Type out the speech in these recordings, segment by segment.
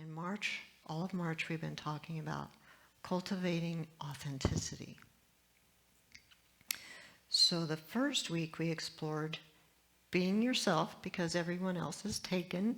in March, all of March, we've been talking about cultivating authenticity. So the first week we explored being yourself because everyone else is taken.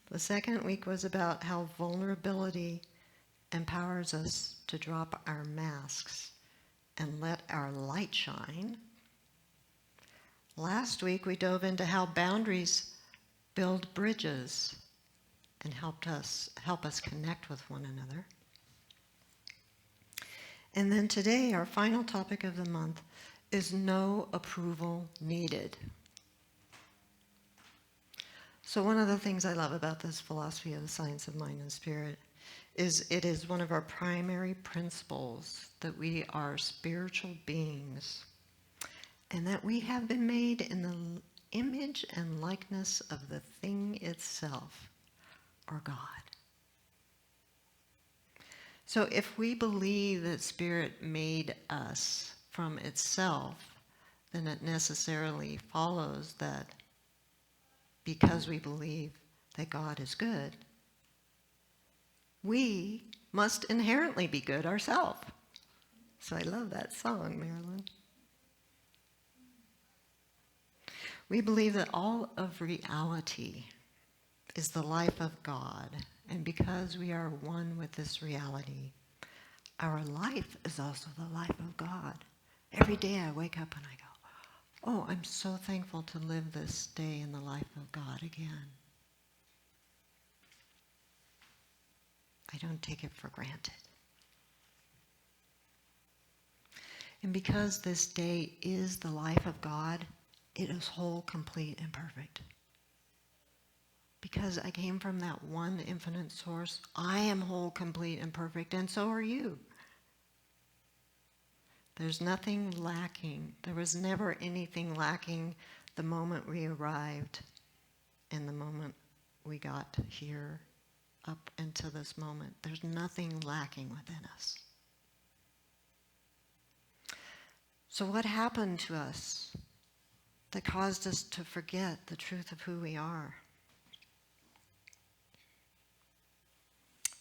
The second week was about how vulnerability empowers us to drop our masks and let our light shine. Last week we dove into how boundaries build bridges and help us connect with one another. And then today, our final topic of the month is no approval needed. So one of the things I love about this philosophy of the science of mind and spirit is it is one of our primary principles that we are spiritual beings and that we have been made in the image and likeness of the thing itself, or God. So if we believe that Spirit made us from itself, then it necessarily follows that because we believe that God is good, we must inherently be good ourselves. So I love that song, Marilyn. We believe that all of reality is the life of God, and because we are one with this reality, our life is also the life of God. Every day I wake up and I go, oh, I'm so thankful to live this day in the life of God again. I don't take it for granted. And because this day is the life of God, it is whole, complete, and perfect. Because I came from that one infinite source, I am whole, complete, and perfect, and so are you. There's nothing lacking. There was never anything lacking the moment we arrived and the moment we got here up until this moment. There's nothing lacking within us. So what happened to us that caused us to forget the truth of who we are?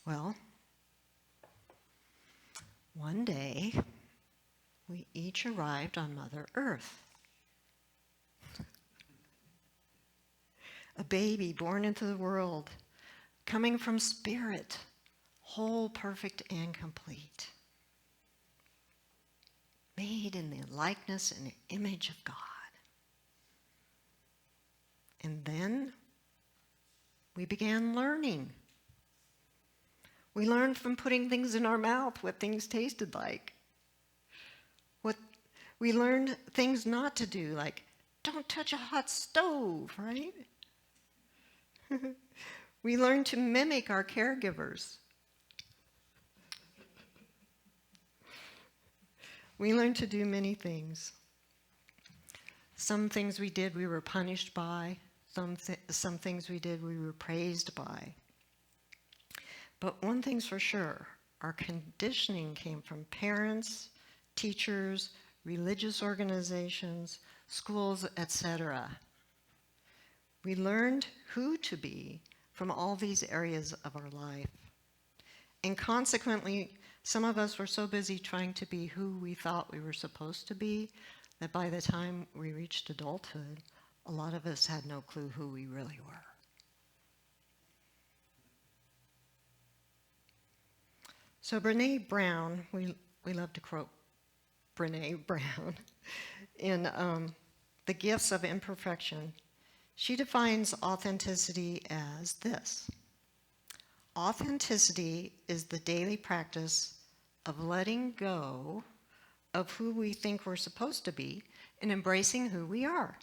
Well, one day, we each arrived on Mother Earth. A baby born into the world, coming from spirit, whole, perfect, and complete. Made in the likeness and image of God. And then we began learning. We learned from putting things in our mouth what things tasted like. We learned things not to do, like don't touch a hot stove, right? We learned to mimic our caregivers. We learned to do many things. Some things we did we were punished by. Some things we did we were praised by. But one thing's for sure, our conditioning came from parents, teachers, religious organizations, schools, etc. We learned who to be from all these areas of our life. And consequently, some of us were so busy trying to be who we thought we were supposed to be that by the time we reached adulthood, a lot of us had no clue who we really were. So Brene Brown, we love to quote Brene Brown, in The Gifts of Imperfection, she defines authenticity as this. Authenticity is the daily practice of letting go of who we think we're supposed to be and embracing who we are.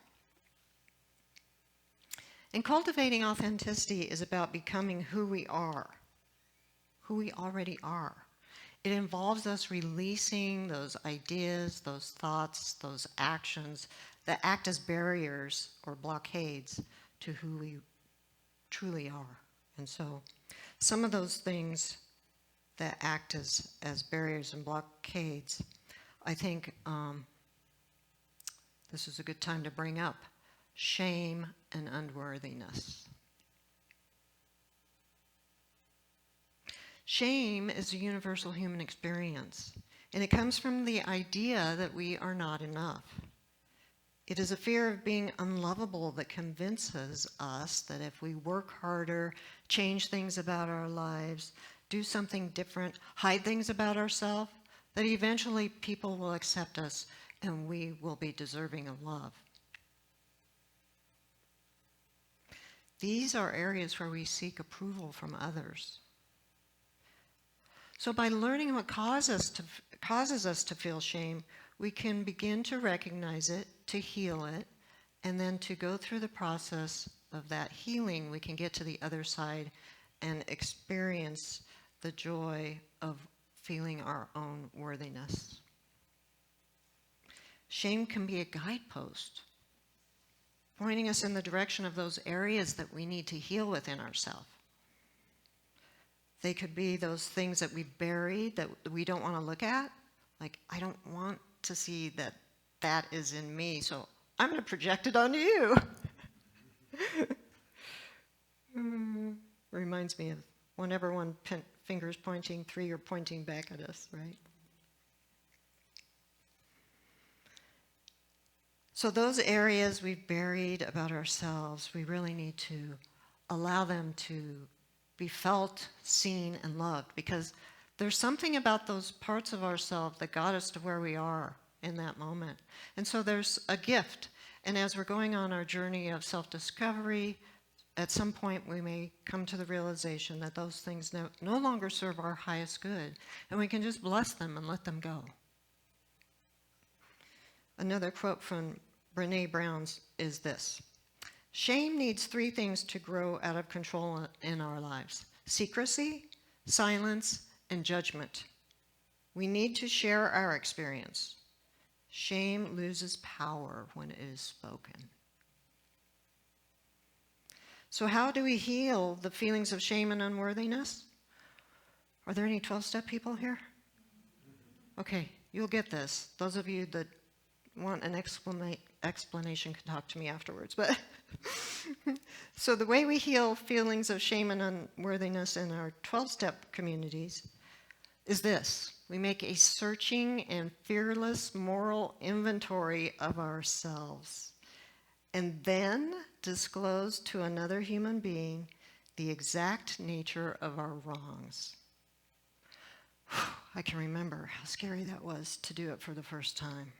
And cultivating authenticity is about becoming who we are, who we already are. It involves us releasing those ideas, those thoughts, those actions that act as barriers or blockades to who we truly are. And so some of those things that act as barriers and blockades, I think this is a good time to bring up shame and unworthiness. Shame is a universal human experience, and it comes from the idea that we are not enough. It is a fear of being unlovable that convinces us that if we work harder, change things about our lives, do something different, hide things about ourselves, that eventually people will accept us and we will be deserving of love. These are areas where we seek approval from others. So by learning what causes us to feel shame, we can begin to recognize it, to heal it, and then to go through the process of that healing, we can get to the other side and experience the joy of feeling our own worthiness. Shame can be a guidepost, pointing us in the direction of those areas that we need to heal within ourselves. They could be those things that we buried that we don't want to look at. Like, I don't want to see that that is in me, so I'm going to project it onto you. Reminds me of whenever one finger's pointing, three are pointing back at us, right? So those areas we've buried about ourselves, we really need to allow them to be felt, seen, and loved, because there's something about those parts of ourselves that got us to where we are in that moment. And so there's a gift. And as we're going on our journey of self-discovery, at some point we may come to the realization that those things no longer serve our highest good, and we can just bless them and let them go. Another quote from Brené Brown is this: shame needs three things to grow out of control in our lives: secrecy, silence, and judgment. We need to share our experience. Shame loses power when it is spoken. So how do we heal the feelings of shame and unworthiness? Are there any 12-step people here? Okay, you'll get this. Those of you that want an explanation can talk to me afterwards. But so the way we heal feelings of shame and unworthiness in our 12-step communities is this: we make a searching and fearless moral inventory of ourselves, and then disclose to another human being the exact nature of our wrongs. I can remember how scary that was to do it for the first time.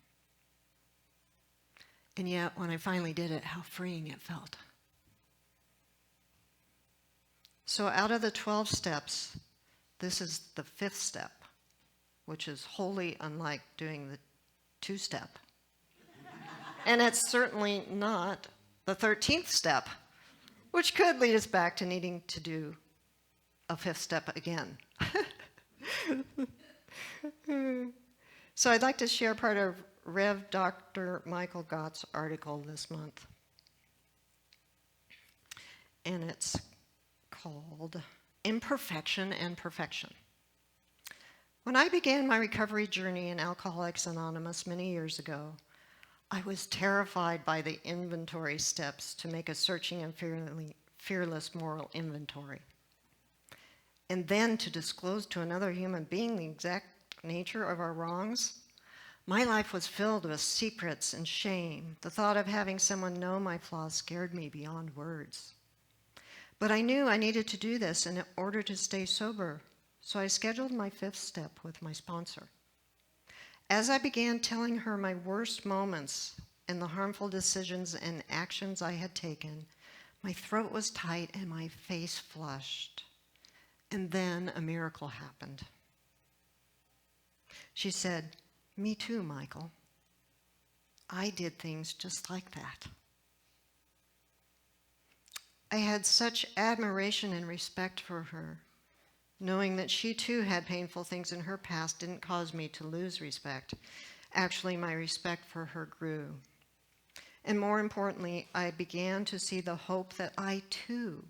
And yet, when I finally did it, how freeing it felt. So out of the 12 steps, this is the 5th step, which is wholly unlike doing the 2-step. And it's certainly not the 13th step, which could lead us back to needing to do a 5th step again. So I'd like to share part of Rev. Dr. Michael Gott's article this month. And it's called Imperfection and Perfection. When I began my recovery journey in Alcoholics Anonymous many years ago, I was terrified by the inventory steps to make a searching and fearless moral inventory. And then to disclose to another human being the exact nature of our wrongs. My life was filled with secrets and shame. The thought of having someone know my flaws scared me beyond words. But I knew I needed to do this in order to stay sober, so I scheduled my 5th step with my sponsor. As I began telling her my worst moments and the harmful decisions and actions I had taken, my throat was tight and my face flushed. And then a miracle happened. She said, "Me too, Michael. I did things just like that." I had such admiration and respect for her. Knowing that she too had painful things in her past didn't cause me to lose respect. Actually, my respect for her grew. And more importantly, I began to see the hope that I too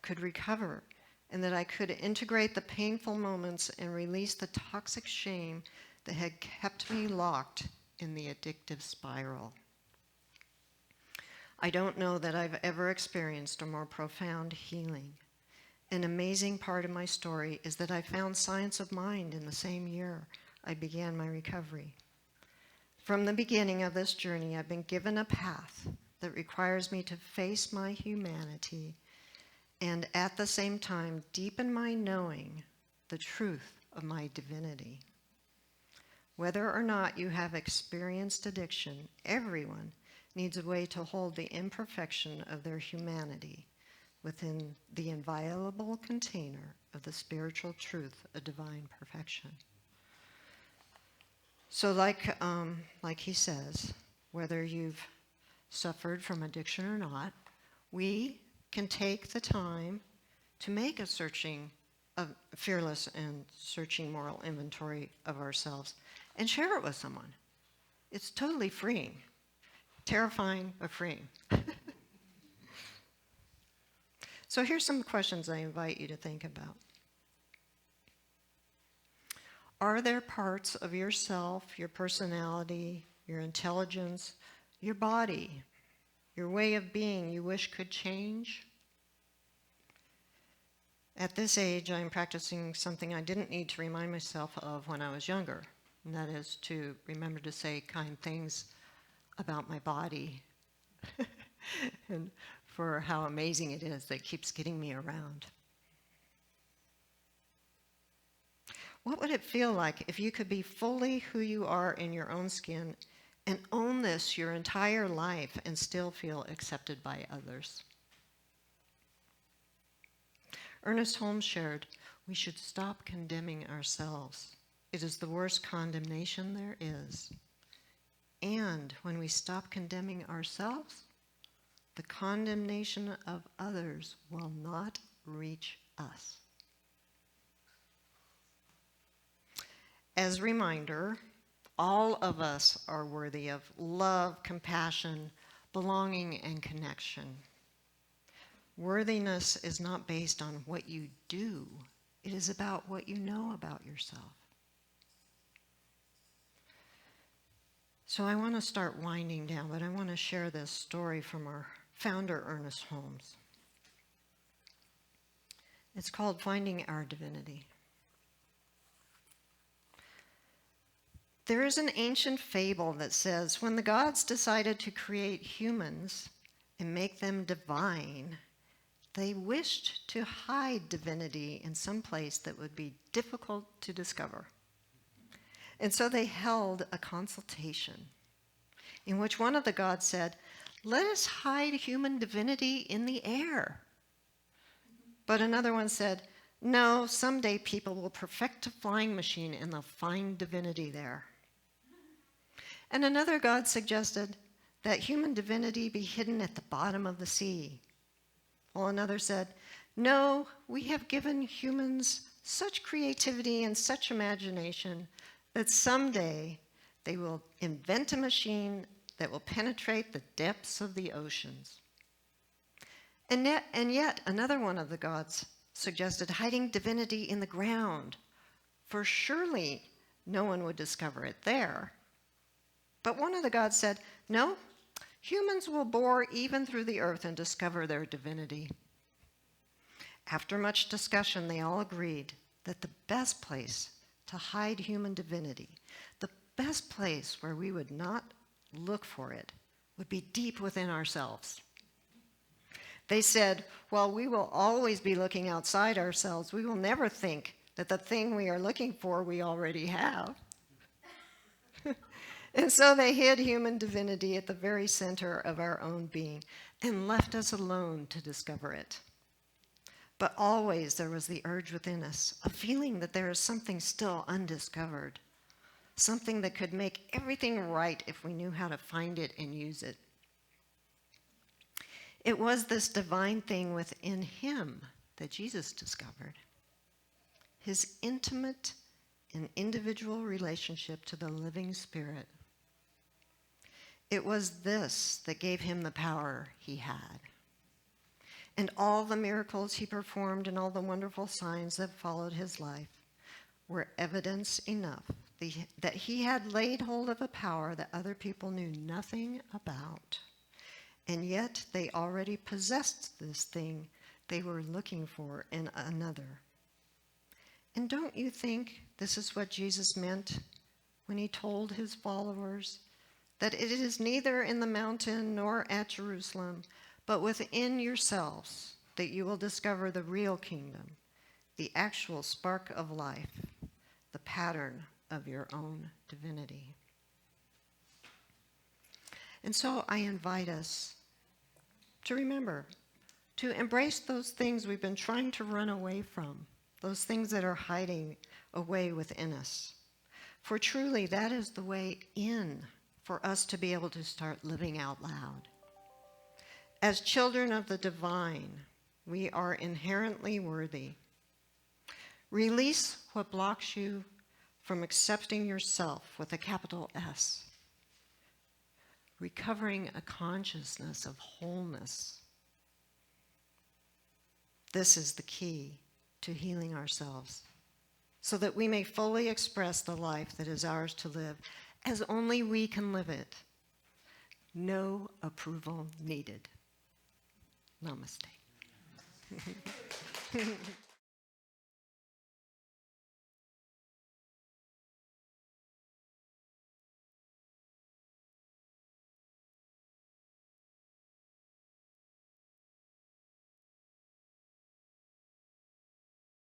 could recover, and that I could integrate the painful moments and release the toxic shame that had kept me locked in the addictive spiral. I don't know that I've ever experienced a more profound healing. An amazing part of my story is that I found science of mind in the same year I began my recovery. From the beginning of this journey, I've been given a path that requires me to face my humanity and at the same time deepen my knowing the truth of my divinity. Whether or not you have experienced addiction, everyone needs a way to hold the imperfection of their humanity within the inviolable container of the spiritual truth of divine perfection. So like he says, whether you've suffered from addiction or not, we can take the time to make a fearless and searching moral inventory of ourselves and share it with someone. It's totally freeing. Terrifying, but freeing. So here's some questions I invite you to think about. Are there parts of yourself, your personality, your intelligence, your body, your way of being you wish could change? At this age, I'm practicing something I didn't need to remind myself of when I was younger, and that is to remember to say kind things about my body and for how amazing it is that it keeps getting me around. What would it feel like if you could be fully who you are in your own skin and own this your entire life and still feel accepted by others? Ernest Holmes shared, we should stop condemning ourselves. It is the worst condemnation there is. And when we stop condemning ourselves, the condemnation of others will not reach us. As a reminder, all of us are worthy of love, compassion, belonging, and connection. Worthiness is not based on what you do. It is about what you know about yourself. So I want to start winding down, but I want to share this story from our founder, Ernest Holmes. It's called Finding Our Divinity. There is an ancient fable that says, when the gods decided to create humans and make them divine, they wished to hide divinity in some place that would be difficult to discover. And so they held a consultation in which one of the gods said, let us hide human divinity in the air. But another one said, no, someday people will perfect a flying machine and they'll find divinity there. And another god suggested that human divinity be hidden at the bottom of the sea. While another said, no, we have given humans such creativity and such imagination that someday they will invent a machine that will penetrate the depths of the oceans. And yet another one of the gods suggested hiding divinity in the ground, for surely no one would discover it there. But one of the gods said, no, humans will bore even through the earth and discover their divinity. After much discussion, they all agreed that the best place to hide human divinity, the best place where we would not look for it, would be deep within ourselves. They said, while we will always be looking outside ourselves, we will never think that the thing we are looking for we already have. And so they hid human divinity at the very center of our own being and left us alone to discover it. But always there was the urge within us, a feeling that there is something still undiscovered, something that could make everything right if we knew how to find it and use it. It was this divine thing within him that Jesus discovered, his intimate and individual relationship to the living Spirit. It was this that gave him the power he had. And all the miracles he performed and all the wonderful signs that followed his life were evidence enough that he had laid hold of a power that other people knew nothing about. And yet they already possessed this thing they were looking for in another. And don't you think this is what Jesus meant when he told his followers that it is neither in the mountain nor at Jerusalem, but within yourselves that you will discover the real kingdom, the actual spark of life, the pattern of your own divinity? And so I invite us to remember, to embrace those things we've been trying to run away from, those things that are hiding away within us. For truly, that is the way in for us to be able to start living out loud. As children of the divine, we are inherently worthy. Release what blocks you from accepting yourself with a capital S. Recovering a consciousness of wholeness. This is the key to healing ourselves, so that we may fully express the life that is ours to live as only we can live it. No approval needed. Namaste.